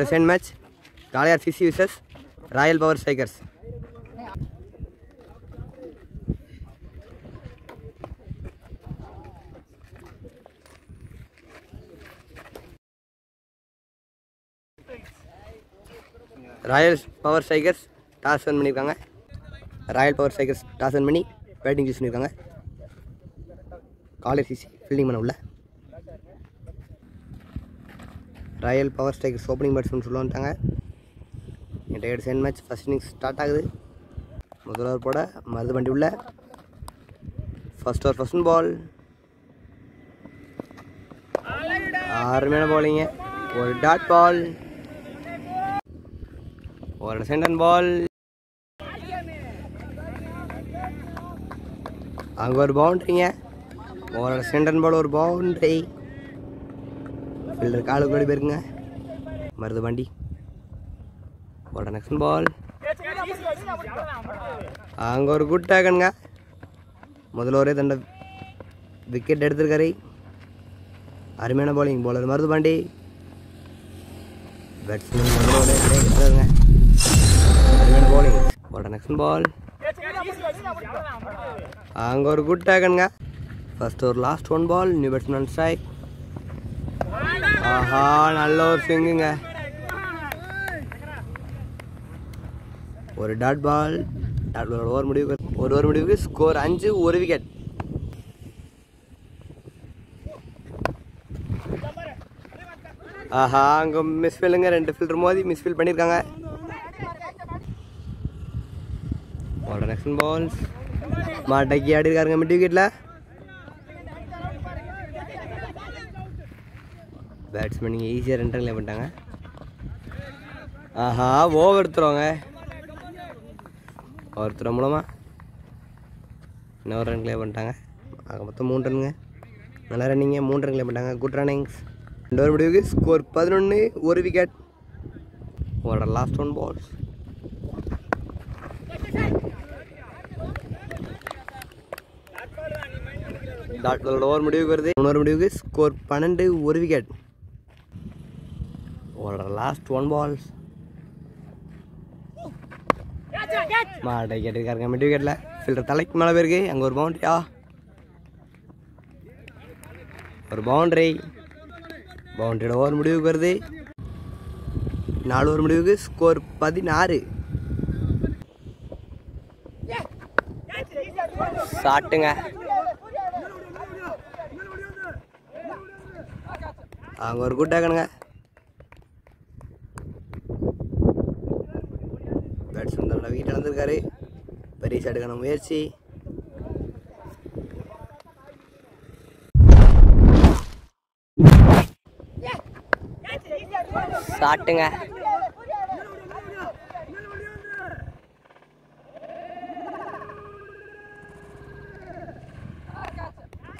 Recent match, Kalayar CC vs Royal Power Strikers. Royal Power Strikers toss win பண்ணிருக்காங்க. Royal Power Strikers toss win பண்ணி batting choose பண்ணிருக்காங்க. Kalayar CC fielding பண்ண உள்ள. Royal Power Strikers opening batsman சொல்லுவாங்க. Entire second match first innings start ஆகுது. முதல் over போட மருதுபண்டி உள்ள. First over first ball. அருமையான bowling. ஒரு dot ball. ஒரு second ball. அங்க ஒரு பவுண்டரிங்க. ஒரு சென்டர் பால் ஒரு பவுண்டரி. ஃபீல்டர் காலுக்கு ஓடி போயிருக்குங்க. மருதுபண்டி. ஒரு நெக்ஸ்ட் பால். அங்க ஒரு குட் டேக்கனுங்க. முதல்ல ஒரே தண்ட விக்கெட் எடுத்திருக்காரு. அருமையான bowling bowler மருதுபண்டி. பேட்ஸ்மேன் முதல்ல எடுத்தாருங்க. அருமையான bowling. ஒரு நெக்ஸ்ட் பால். அங்க ஒரு குட் டேக்கனுங்க. First over last one ball. New batsman strike. ஆஹா, நல்ல ஒரு ஸ்விங்குங்க. ஒரு டாட் பால். ஓவர் முடிவுக்கு ஸ்கோர் 5, ஒரு விக்கெட். ஆஹா, அங்கே மிஸ்ஃபீல்டுங்க. 2 ஃபீல்டர் மோதி மிஸ்ஃபீல்ட் பண்ணியிருக்காங்க. ஒரு நெக்ஸ்ட் பால். மாட்டக்கி ஆடி இருக்காருங்க மிட் விக்கெட்டில். பேட்ஸ்மேன் நீங்கள் ஈஸியாக 2 ரன் பண்ணிட்டாங்க. ஆஹா, ஓவர் எடுத்துருவாங்க. ஒருத்தர் மூலமாக இன்னொரு ரன் கிளியர் பண்ணிட்டாங்க. ஆக மொத்தம் 3 ரன்னுங்க. நல்லா ரன்னிங்க. 3 ரன் கிளியர் பண்ணிட்டாங்க. Good Runnings. 2 ஓவர் முடிவுக்கு ஸ்கோர் 11, ஒரு விக்கெட். ஒரு லாஸ்ட் ஒன் பால்ஸ். ஓவர் முடிவுக்கு வருது. 3 ஓவர் முடிவுக்கு ஸ்கோர் 12, ஒரு விக்கெட். ஒரு லாஸ்ட் ஒன் பால்ஸ். மாட்டை கேட்டிருக்காருங்க மிட் விக்கெட்டில். ஃபீல்டர் தலைக்கு மேலே போயிருக்கு. அங்கே ஒரு பவுண்டரியா, ஒரு பவுண்டரி. பவுண்டரியோட ஓவர் முடிவுக்கு வருது. 4 ஓவர் முடிவுக்கு ஸ்கோர் 16. ஷாட்டுங்க. அங்கே ஒரு குட் டேக்கனுங்க. பேட்ஸ்மேன் தன்னோட விக்கெட் இழந்திருக்காரு. பெரிய ஷாட்டுக்கான முயற்சி. ஷாட்டுங்க.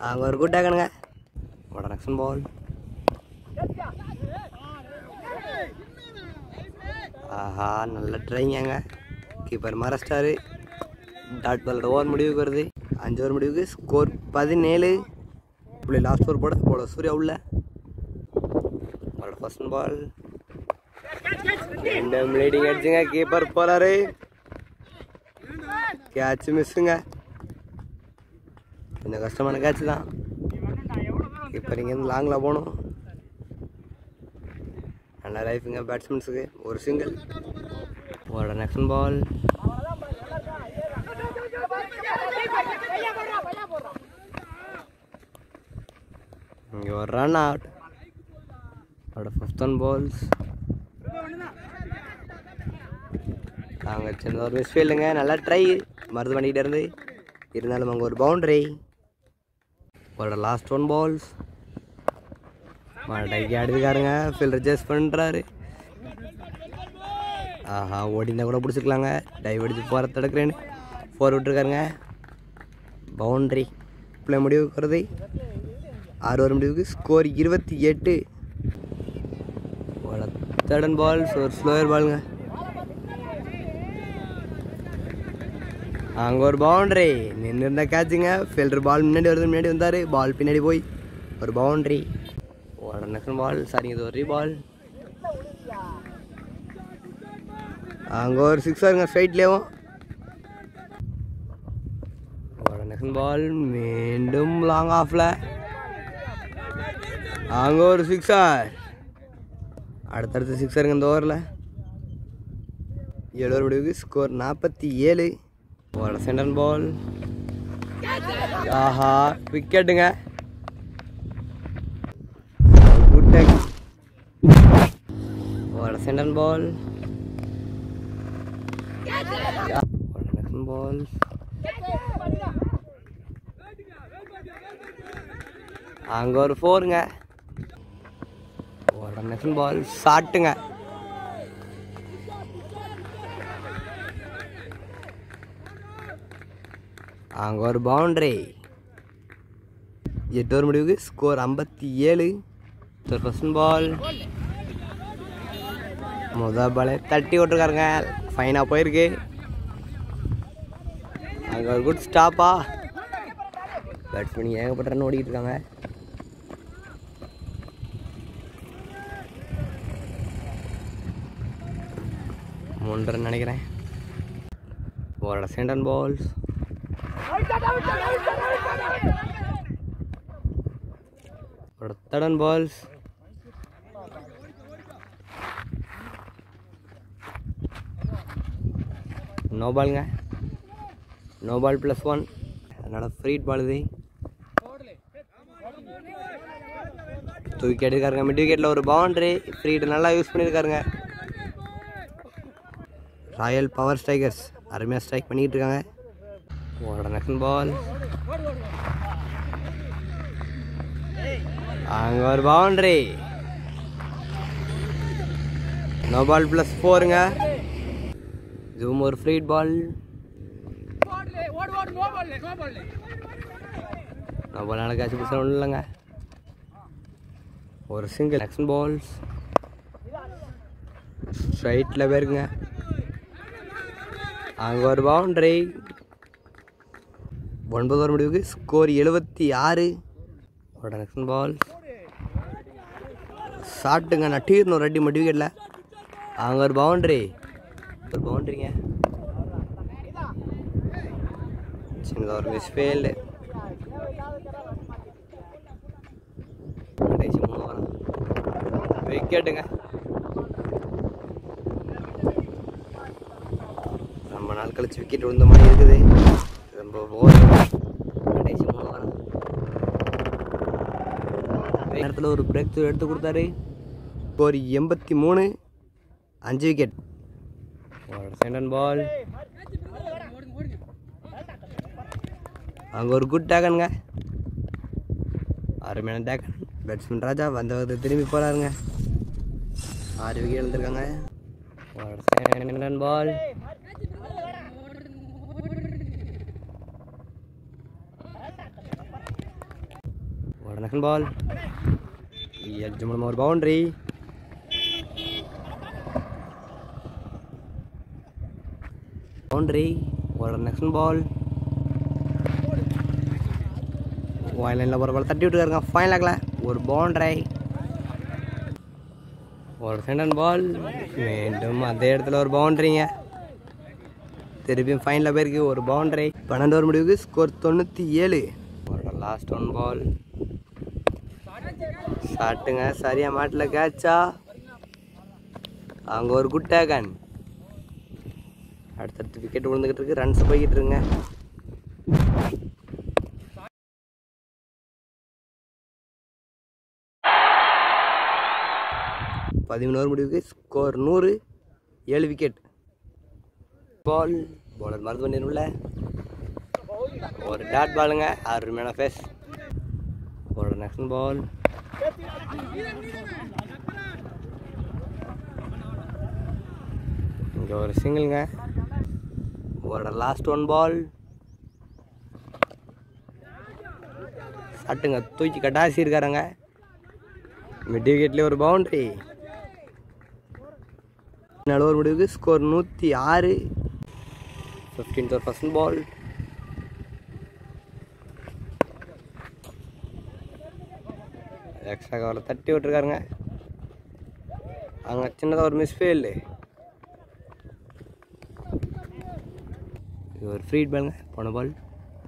அங்கே ஒரு குட் டேக்கனுங்க. ஒரு நெக்ஸ்ட் பால். ஆஹா, நல்ல ட்ரைங்க. கீப்பர் மரஸ்டாரு. டாட் பாலோட ஓவர் முடிவுக்கு வருது. 5 ஓவர் முடிவுக்கு ஸ்கோர் 17. இப்படி லாஸ்ட் ஓவர் போட சூர்யா உள்ள. First ball. 2 லீடிங் அடிச்சுங்க. கீப்பர் போறாரு. கேட்ச் மிஸ்ஸுங்க. கொஞ்சம் கஷ்டமான கேட்ச் தான். கீப்பர் இங்கேருந்து லாங்கில் போகணும். நல்ல லைஃபுங்க பேட்ஸ்மேன்ஸுக்கு. ஒரு சிங்கிள். ஒரு நெக்ஸ்ட் பால். இங்கே ஒரு ரன் அவுட். அவரோட 5th ஒன் பால்ஸ். அங்கே சின்ன ஒரு மிஸ்ஃபீல்டுங்க. நல்லா ட்ரை மருந்து பண்ணிக்கிட்டே இருந்து. இருந்தாலும் அங்கே ஒரு பவுண்டரி. அவரோட லாஸ்ட் ஒன் பால்ஸ். மாட்டைக்கு அடிச்சுக்காருங்க. ஃபீல்டர் சேஸ் பண்ணுறாரு. ஆஹா, ஓடினா கூட பிடிச்சிக்கலாங்க. டைவ் அடிச்சு போகிற தடுக்கிறேன்னு 4 விட்டுருக்காருங்க. பவுண்ட்ரி. பிள்ளை முடிவுக்கு வருது. 6 ஓவர் முடிவுக்கு ஸ்கோர் 28. Third and balls. ஒரு ஸ்லோயர் பாலுங்க. அங்கே ஒரு பவுண்ட்ரி. நின்று இருந்தால் கேட்சுங்க. ஃபீல்டர் பால் முன்னாடி வந்தார். பால் பின்னாடி போய் ஒரு பவுண்ட்ரி. ஒரு நெக்ஸ்ட் பால். சாரி, இது ஒரு ரீபால். அங்கே ஒரு சிக்ஸருங்க ஸ்ட்ரைட்லேயும். நெக்ஸ்ட் பால் மீண்டும் லாங் ஆஃபில். அங்கே ஒரு சிக்ஸர். அடுத்தடுத்து சிக்ஸருங்க இந்த ஓவரில். 7 ஓவர் முடிவுக்கு ஸ்கோர் 47. Centre ball. ஆஹா விக்கெட்டுங்க. Good take. Centre ball. Ball அங்கே ஒரு 4ங்க. நெக்ஸ்ட் பால் ஷாட்டுங்க. அங்கே ஒரு பவுண்ட்ரி. 8 ஓவர் முடிவுக்கு ஸ்கோர் 57. First ball. முதல் பாலே தட்டி விட்டுருக்காருங்க. ஃபைனாக போயிருக்கு. அங்கே ஒரு குட் ஸ்டாப்பா. பேட்ஸ்மேன் ஏகப்பட்ட ரன் ஓடிக்கிட்டு இருக்காங்க. 3 ரன் நினைக்கிறேன். ஒரு சென்டர் பால்ஸ். ஒரு தடன் பால்ஸ். நோ பாலுங்க. No ball +1. அதனால் ஃப்ரீட் பால் இது. தூக்கி எடுக்காருங்க. மிட் விக்கெட்டில் ஒரு பவுண்ட்ரி. ஃப்ரீட் நல்லா யூஸ் பண்ணியிருக்காருங்க. ராயல் பவர் ஸ்ட்ரைக்கர்ஸ் அருமையாக ஸ்ட்ரைக் பண்ணிக்கிட்டு இருக்காங்க. Next ball. அங்கே ஒரு பவுண்ட்ரி. நோ பால் +4ங்க. இதுவும் ஒரு free hit ball. No ball catch பிடிச்சா ஒன்றும் இல்லைங்க. ஒரு சிங்கிள். நெக்ஸ்ட் பால்ஸ் ஸ்ட்ரைட்டில் போயிருக்குங்க. அங்கே ஒரு பவுண்ட்ரி. 9 ஓவர் முடிவுக்கு ஸ்கோர் 76. நெக்ஸ்ட் பால் ஷாட்டுங்க. நட்டீர்னு ஒரு அடி மிட் விக்கெட்டில். அங்கே ஒரு பவுண்ட்ரி. ஒரு பவுண்ட்ரிங்க. சின்னதாக ஒரு மிஸ் ஃபீல்டு. விக்கெட்டுங்க. ரொம்ப நாள் கழிச்சு விக்கெட் விழுந்த மாதிரி இருக்குது. ரொம்ப கடைசி 3 ஓவர். நேரத்தில் ஒரு பிரேக் எடுத்து கொடுத்தாரு. ஸ்கோர் 83. 5 விக்கெட். சென்டர் பால். அங்கே ஒரு குட் டேக்கனுங்க. அருமையான டேக்கன். பேட்ஸ்மேன் ராஜா வந்தவங்க திரும்பி போகிறாருங்க. 6 விக்கெட் எழுந்திருக்காங்க. Centre ball. Next ball. Edge மூலமாக ஒரு பவுண்ட்ரி. பவுண்ட்ரி. நெக்ஸ்ட் பால். லைனில் ஒரு பால் தட்டி விட்டுருக்காருங்க. ஃபைனலாகல ஒரு பவுண்ட்ரி. ஒரு சென்டர் பால். மீண்டும் அதே இடத்துல ஒரு பவுண்ட்ரிங்க. திருப்பியும் ஃபைனலில் போயிருக்கு ஒரு பவுண்ட்ரி. 12 ஓவர் முடிவுக்கு ஸ்கோர் 97. லாஸ்ட் 1 பால். ஷாட்டுங்க. சரியா மாட்டில் கேட்சா. அங்கே ஒரு குட் டேக்கன். அடுத்தடுத்து விக்கெட் விழுந்துக்கிட்டு இருக்கு. ரன்ஸ் போய்கிட்டு இருக்குங்க. பதிமூணு முடிவுக்கு ஸ்கோர் 100. 7 விக்கெட். பால். பவுலர் மருந்து பண்ணிருல. ஒரு டாட் பாலுங்க. அருமையான ஃபேஸ். ஒரு நெக்ஸ்ட் பால். இங்கே ஒரு சிங்கிள்ங்க. ஒரு லாஸ்ட் 1 பால். சட்டுங்க தூக்கி கட்டாசி இருக்காருங்க. மிட் விக்கெட்லேயே ஒரு பவுண்ட்ரி. 4 ஓவர் முடிவுக்கு score 106. 15th over first ball. Extra கவரில் தட்டி விட்டுருக்காருங்க. அங்கே சின்னதாக ஒரு மிஸ்ஃபீல்டு. ஒரு ஃப்ரீ பாலுங்க, போன ball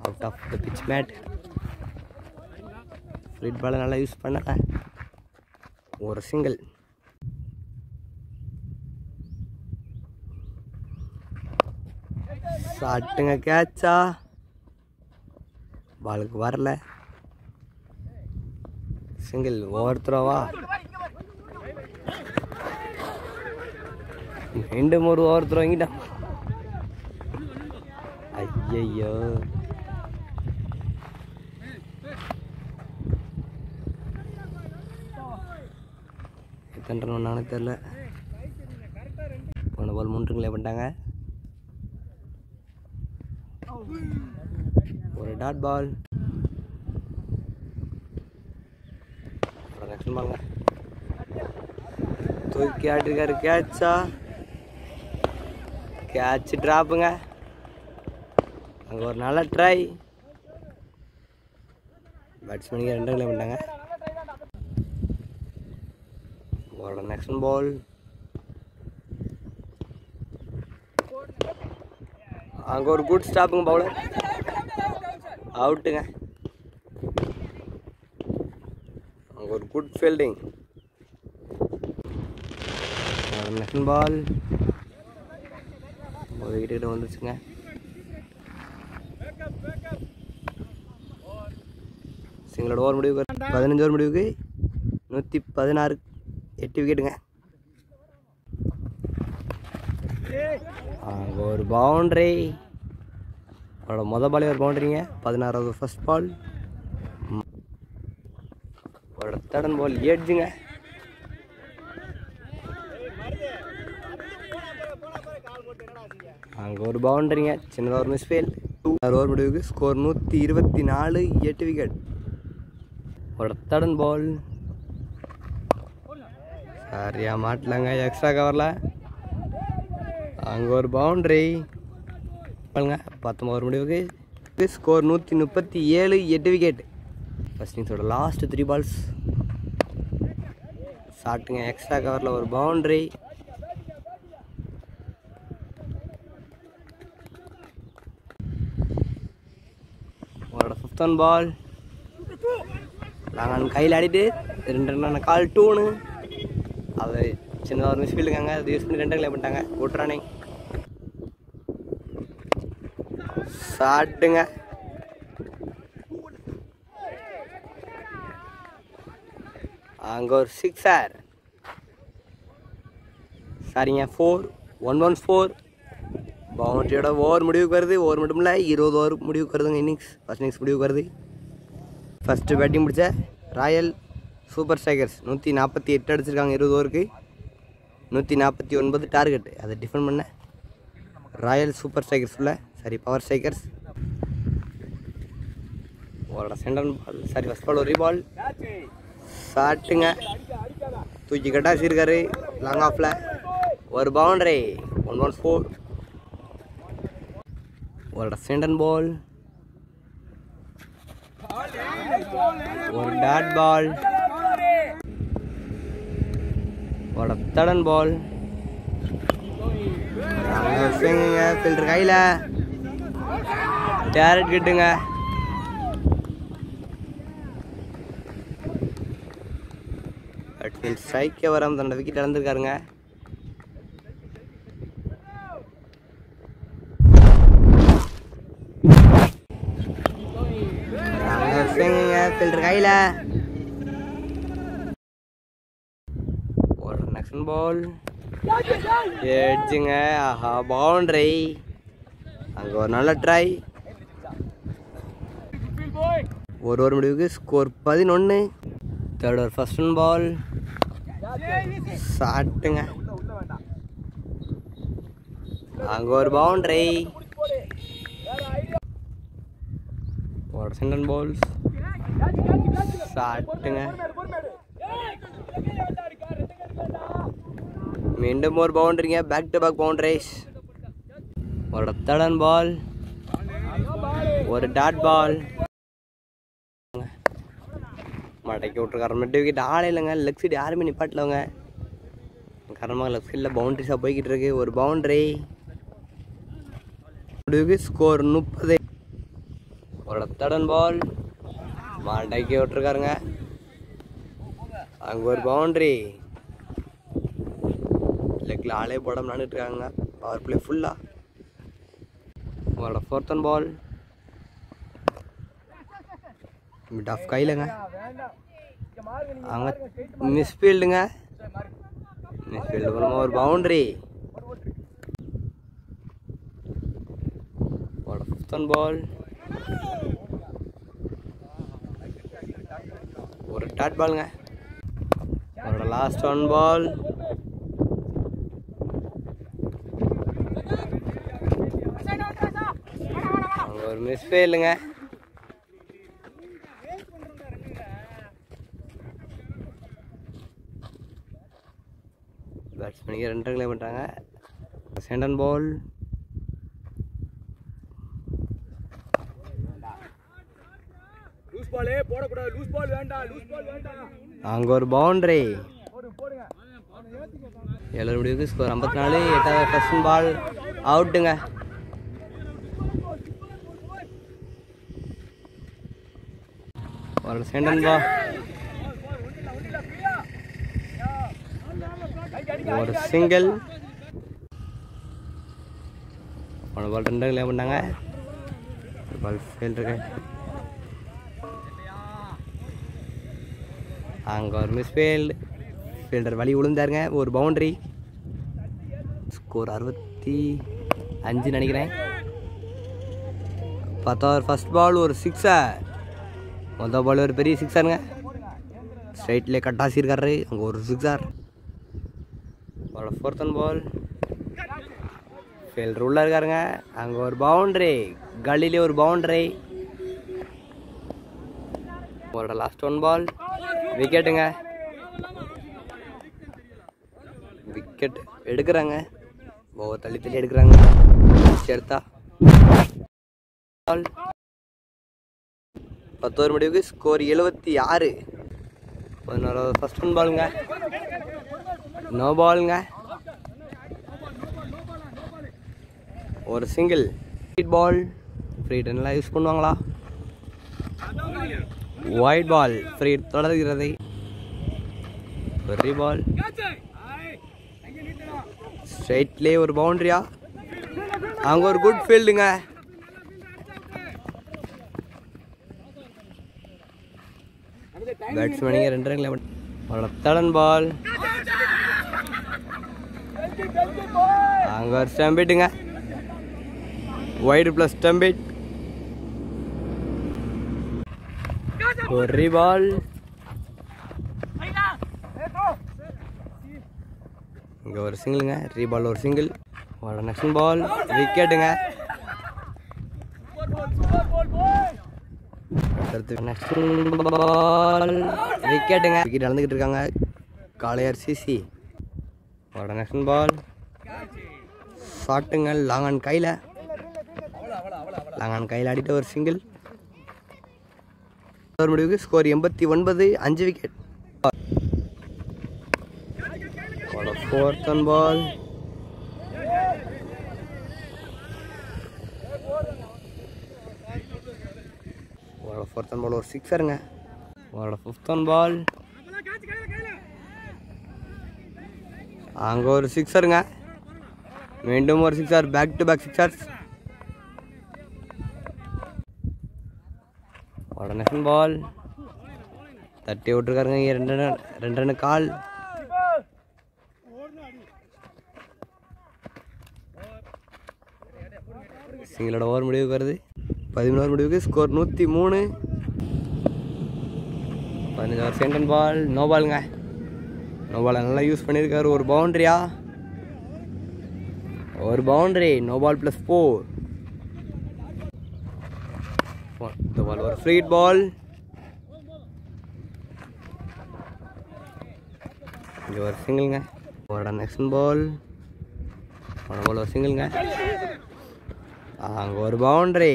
out of the pitch mat. Free பாலை நல்லா யூஸ் பண்ணல, ஒரு சிங்கிள். ஷாட்டுங்க, கேட்சா, பாலுக்கு வரல, சிங்கிள். ஓவர் த்ரோவா, மீண்டும் ஒரு ஓவர் த்ரோ வாங்கிட்டான். ஐயோ, எத்தனை ரன் ஒன்றானு தெரில. போன பால் 3 ரன்களே பண்ணிட்டாங்க. ஒரு டாட் பால். நெக்ஸ்ட் பாலுங்க, தூக்கி ஆட்டிருக்காரு, கேட்சா, கேட்ச் ட்ராப்புங்க. அங்கே ஒரு நல்ல ட்ரை. பேட்ஸ்மேனுக்கு 2 ரன்களே பண்ணிட்டாங்க. ஒரு நெக்ஸ்ட் பால், அங்கே ஒரு குட் ஸ்டாப்புங்க, பவுலர் அவுட்டுங்க. அங்கே ஒரு குட் ஃபீல்டிங். ஒரு நெக்ஸ்ட் பால், ஒரு விக்கெட்டு வந்துருச்சுங்க. சிங்களோட ஓவர் முடிவுக்கு 15 ஓவர் முடிவுக்கு 116, 8 விக்கெட்டுங்க. அங்கே ஒரு பவுண்ட்ரி. அவரோட மொதல் பாலே ஒரு பவுண்ட்ரிங்க, 16வது ஃபர்ஸ்ட் பால். அவரோட தேர்ட் பால் ஏட்ஜுங்க. அங்கே ஒரு பவுண்டரிங்க, சின்னதாக ஒரு மிஸ்ஃபீல்ட். 2 ஓவர் முடிவுக்கு ஸ்கோர் 124, 8 விக்கெட். அவரோட தேர்ட் பால் சரியா மாட்டலாங்க, எக்ஸ்ட்ரா கவரில். அங்கே ஒரு பவுண்ட்ரி பாருங்க. 19 ஓவர் முடிவுக்கு ஸ்கோர் 137, 8 விக்கெட். ஃபர்ஸ்ட் இன்னிங்ஸோட லாஸ்ட் 3 பால்ஸ். ஷாட்டுங்க, எக்ஸ்ட்ரா கவரில் ஒரு பவுண்ட்ரி. அவரோட 5th பால் நாங்கள் கையில் ஆடிட்டு 2 ரன் கால் 2னு. அது சின்னதாக ஒரு மிஸ்ஃபீல்டு இருக்காங்க, அது யூஸ் பண்ணி 2 ரன்களே பண்ணிட்டாங்க. Good running. ஷாட்டுங்க, அங்கே ஒரு 6 சரிங்க. 4-1-1-4. பவுண்டரியோட ஓவர் முடிவுக்கு வருது. ஓவர் மட்டும் இல்லை, 20 ஓவர் முடிவுக்கு வருதுங்க. ஃபர்ஸ்ட் இன்னிங்ஸ் முடிவுக்கு வருது. ஃபஸ்ட்டு பேட்டிங் பிடிச்ச ராயல் சூப்பர் ஸ்ட்ரைக்கர்ஸ் 148 அடிச்சிருக்காங்க 20 ஓவருக்கு. 149 டார்கெட். அதை டிஃபெண்ட் பண்ண ராயல் சூப்பர் ஸ்ட்ரைக்கர்ஸ் உள்ள பவர் ஸ்ட்ரைக்கர்ஸ். அவரோட சென்டர் பால் ஃபஸ்ட் பால் ஒரு பால். ஷாட்டுங்க, தூக்கி கட்டாசிருக்காரு லாங் ஆஃபில். ஒரு பவுண்டரி. 1-1-4. அவரோட சென்டர் பால் ஒரு டாட் பால். அவரோட தேர்ட் பால் ஃபில்டர் கையில் டேரட் கிட்டுங்க. ஸ்ட்ரைக்கே வராமல் தன்னோட விக்கெட் இழந்திருக்காருங்க. ஃபில்டர் கையில் ஒரு நெக்ஸ்ட் பால் எட்ஜுங்க. ஆஹா, பவுண்டரி. அங்கே ஒரு நல்ல ட்ரை. ஒரு ஓவர் முடிவுக்கு score 11. Third over first ball. ஷாட்டுங்க, அங்கே ஒரு பவுண்டரி. ஒரு சென்டர் பால்ஸ். ஷாட்டுங்க, மீண்டும் ஒரு பவுண்டரிங்க. Back to back boundaries. ஒரு தேர்ட் பால் ஒரு டாட் பால். மடக்கி விட்ருக்காரு. மிட் விக்கெட் ஆளே இல்லைங்க. லெக் சைடு யாருமே நிப்பாட்டலவங்க. காரணமாக லெக் சைடில் பவுண்டரிஸாக போய்கிட்டு இருக்கு. ஒரு பவுண்டரி. முடிவுக்கு ஸ்கோர் 30. ஒரு தடன் பால் மால்டைக்கு விட்டுருக்காருங்க. அங்கே ஒரு பவுண்ட்ரி. லெக்கில் ஆளே போட விளாண்டுட்டு இருக்காங்க. பவர் பிளே ஃபுல்லாக. உங்களோட 4th and ball. Mid off கையிலங்க. அங்கே மிஸ்ஃபீல்டுங்க. மிஸ்ஃபீல்டு மூலமாக ஒரு பவுண்ட்ரி. உங்களோட 5th and ball. ஒரு டாட் பாலுங்க. அவரோட லாஸ்ட் 1 ball. அங்கே ஒரு மிஸ்ஃபீல்டுங்க. பேட்ஸ்மேனுக்கு 2 ரன் பண்ணிட்டாங்க. 2nd ball. அங்கே ஒரு பவுண்ட்ரி. 7 முடிவுக்கு ஸ்கோர் 54. 8வது 1st ball அவுட்டுங்க. ஒரு 2nd ball. ஒரு சிங்கிள். 1 ball 2 ரன் பண்ணாங்க. ஒரு பால் ஃபெயில் இருக்கு. அங்கே ஒரு மிஸ்ஃபீல்டு. ஃபீல்டர் வழி விழுந்தாருங்க. ஒரு பவுண்ட்ரி. ஸ்கோர் 65 நினைக்கிறேன். 10வது 1st ball ஒரு 6. மொதல் பால் ஒரு பெரிய 6 ஸ்ட்ரைட்லேயே கட்டாசி இருக்காரு. அங்கே ஒரு 6. அவரோட 4th and ball. ஃபீல்டர் உள்ளே இருக்காருங்க. அங்கே ஒரு பவுண்ட்ரி. கல்லிலே ஒரு பவுண்ட்ரி. அவரோட லாஸ்ட் 1 ball. விக்கெட்டுங்க. விக்கெட் எடுக்கிறாங்க. தள்ளி தள்ளி எடுக்கிறாங்க. எடுத்தா 10 முடிவுக்கு ஸ்கோர் 76. 11வது 1st பாலுங்க. நோ பாலுங்க. ஒரு சிங்கிள். பால் ஃப்ரீ டென்லாம் யூஸ் பண்ணுவாங்களா? ஒயிட் பால் ஃப்ரீ தொடர்கிறது. ஒரு பால் ஸ்ட்ரைட்லேயே ஒரு பவுண்ட்ரியா? அங்கே ஒரு குட் ஃபீல்டுங்க. பேட்ஸ்மேனிங்க 2 ரன். 3rd ball. அங்கே ஒரு ஸ்டம்பிட்டுங்க. White plus stumped. ஒரு பால். இங்கே ஒரு சிங்கிளுங்க. ரீபால் ஒரு சிங்கிள். நெக்ஸ்ட் பால் விக்கெட்டுங்க. நெக்ஸ்ட் பால் விக்கெட்டுங்க. விக்கெட் நடந்துக்கிட்டு இருக்காங்க. காளையார் சிசி. நெக்ஸ்ட் பால் ஷாட்டுங்க. லாங்கான் கையில். லாங்கான் கையில் ஆடிட்டு ஒரு சிங்கிள். ஒரு முடிவுக்கு score 89. 5 wicket. 4th and ball. ஒரு 4th and ball ஒரு 6ங்க. ஒரு 5th and ball. அங்கே ஒரு 6ங்க. மீண்டும் ஒரு 6. Back to back 6. ஒரு நெக்ஸ்ட் பால் தட்டி விட்டுருக்காருங்க. 2 ரன் கால். சிங்களோட ஓவர் முடிவுக்கு வருது. 13 முடிவுக்கு ஸ்கோர் 103. 15 2nd ball. நோ பாலுங்க. நோ பால் நல்லா யூஸ் பண்ணியிருக்காரு. ஒரு பவுண்ட்ரியா? ஒரு பவுண்ட்ரி. நோ பால் +4. இந்த பால் ஒரு ஃப்ரீ பால். இங்கே ஒரு சிங்கிள்ங்க. ஒரு நெக்ஸ்ட் பால். ஒரு சிங்கிள்ங்க. அங்கே ஒரு பவுண்ட்ரி.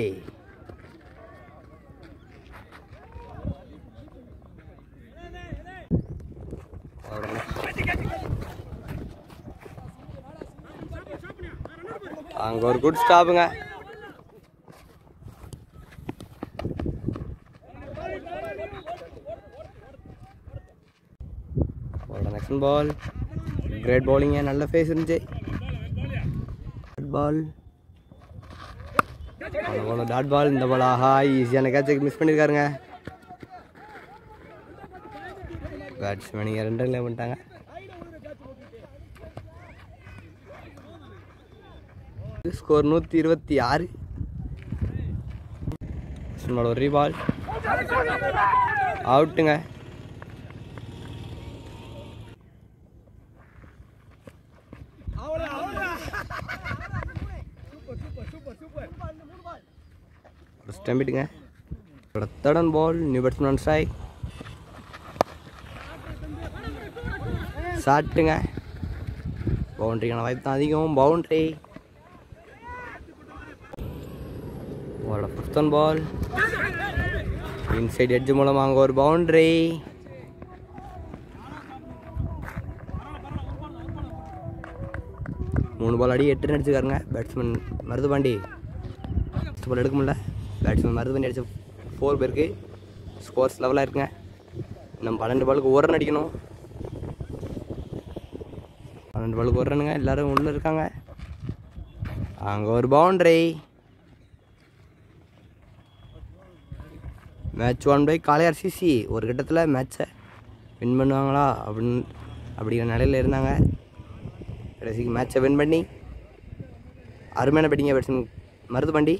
அங்கே ஒரு குட் ஸ்டாப்புங்க. Batsman ball. கிரேட் பவுலிங்க, நல்ல ஃபேஸ் இருந்துச்சு. Ball dot ball. இந்த பால் ஆஹா ஈஸியான கேட்சுக்கு மிஸ் பண்ணியிருக்காருங்க. பேட்ஸ்மேன் நீங்கள் 2 ரன்ல பண்ணிட்டாங்க. ஸ்கோர் 126. ஒரு ரீபால் அவுட்டுங்க. ஸ்டம்பிட்டுங்க. Third on ball. New batsman strike. ஷாட்டுங்க. பவுண்ட்ரிக்கான வாய்ப்பு தான் அதிகம். பவுண்ட்ரி. உங்களோட fifth on ball. Inside edge மூலமாக அங்கே ஒரு பவுண்ட்ரி. மூணு பால் அடி 8 ரன் அடிச்சுக்காருங்க பேட்ஸ்மேன் மருதுபாண்டி. பால் எடுக்க முடியல. பேட்ஸ்மேன் மருதுபாண்டி அடிச்ச 4 பேருக்கு. ஸ்கோர்ஸ் லெவலாக இருக்குங்க. நம்ம 12 பாலுக்கு 1 ரன் அடிக்கணும். 12 பாலுக்கு 1 ரன்னுங்க. எல்லோரும் உள்ளே இருக்காங்க. அங்கே ஒரு boundary. Match 1 by Kalaiyar CC. ஒரு கட்டத்தில் மேட்சை வின் பண்ணுவாங்களா அப்படிங்கிற நிலையில் இருந்தாங்க. கடைசிக்கு மேட்சை வின் பண்ணி அருமையான பேட்டிங்க பேட்ஸ்மேன் மருதுபாண்டி.